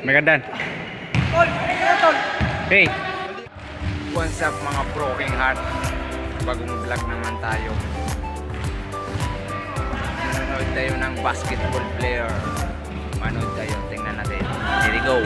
Megadan. Tol, tol. Hey! What's up mga broken heart? Bagong vlog naman tayo. Nanonood tayo ng basketball player. Manood tayo, tingnan natin. Here we go!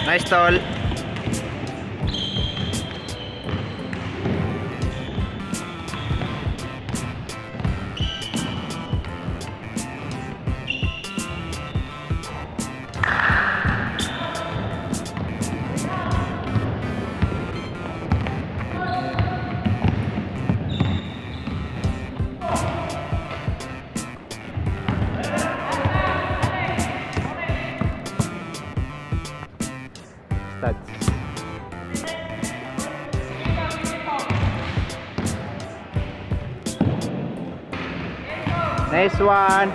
Nice tol. Nice one.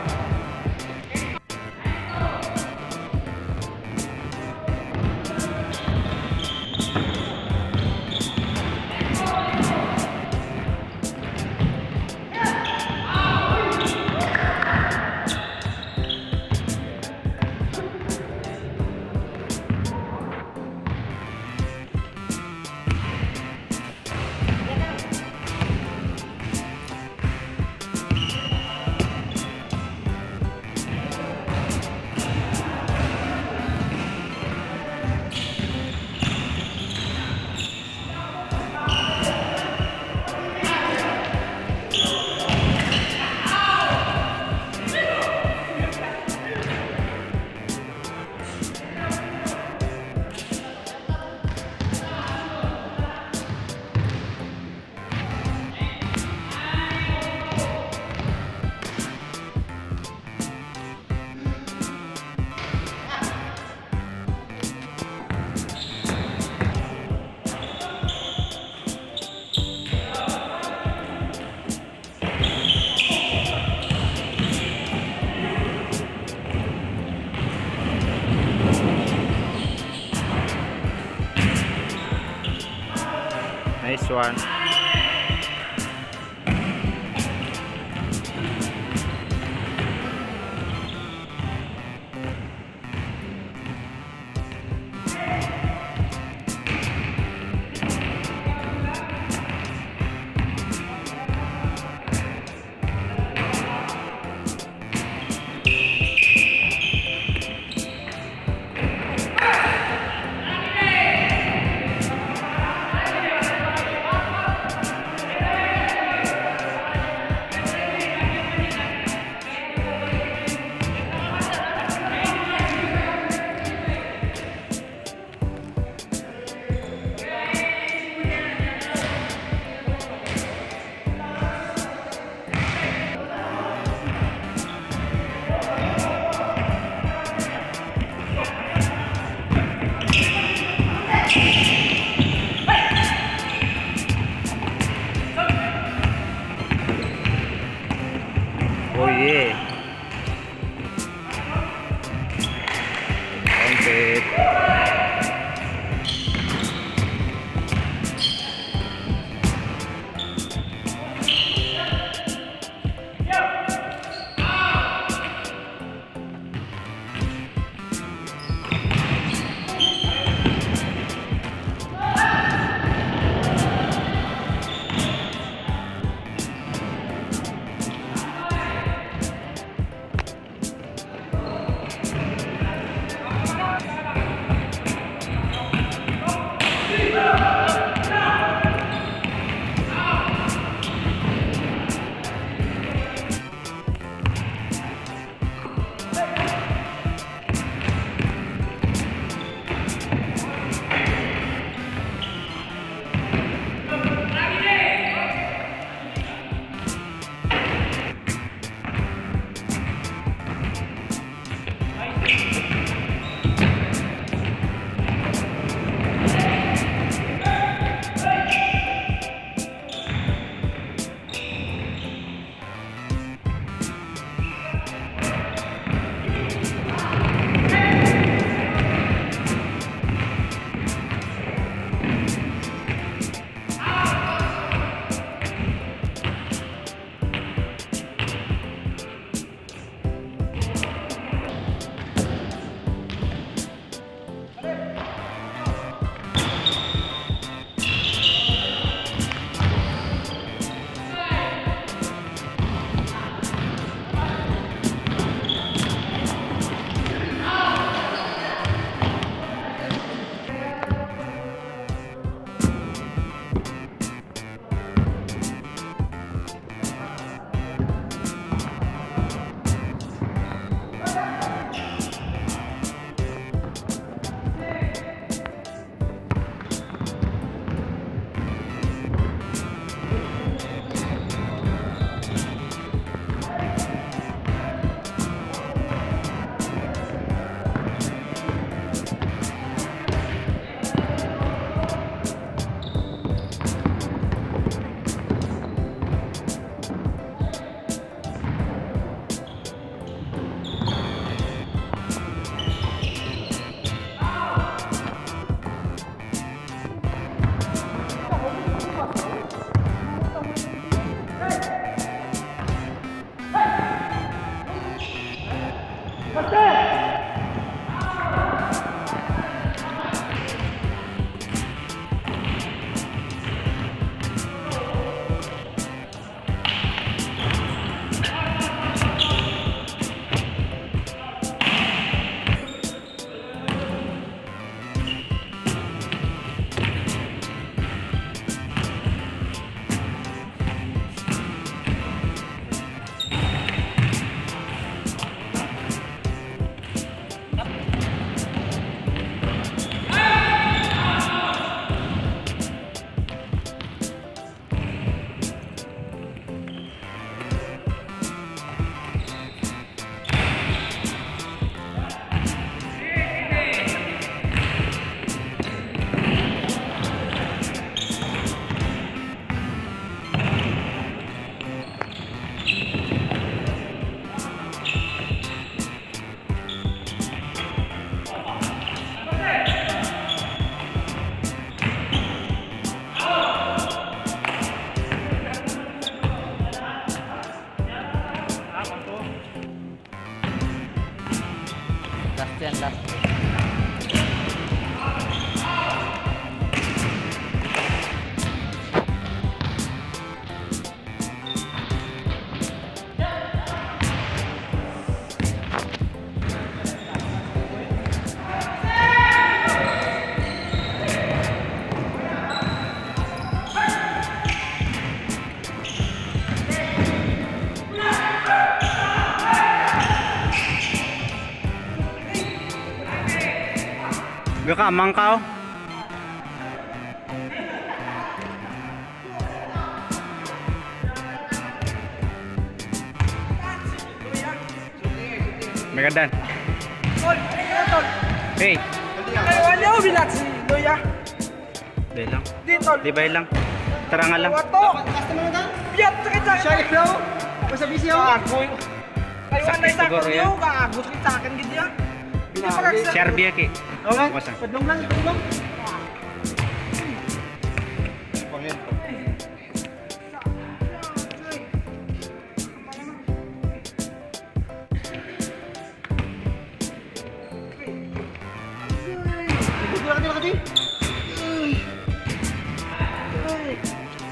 Nice one. Oh yeah. Compet. yan last. Gaka mangkaw. Megadan. Tol, kaya tol. Hey, Kaya wala ako bilat si Loya. dahil lang. Di tol. Di ba lang? Tarangan lang. Wato. Biat sakit sa akin. Siya ikaw? Basta busy ako. Kagoy. Kaya wala Sakit sa siguro akin yan. niyo. Kaagos kita sa akin gid yan. Hindi pa kaksa. Serbia ki. Okay, Basta. padlong lang, padlong.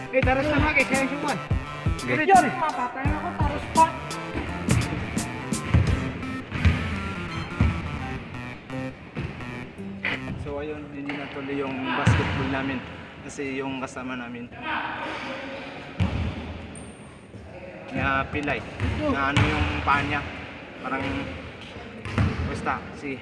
Eh, daras na nga kay kaya suman. Okay. Yan. Papatay na ako. Taros pa. So ayun, hindi natuloy yung basketball namin kasi yung kasama namin na pilay na ano yung paa niya parang basta si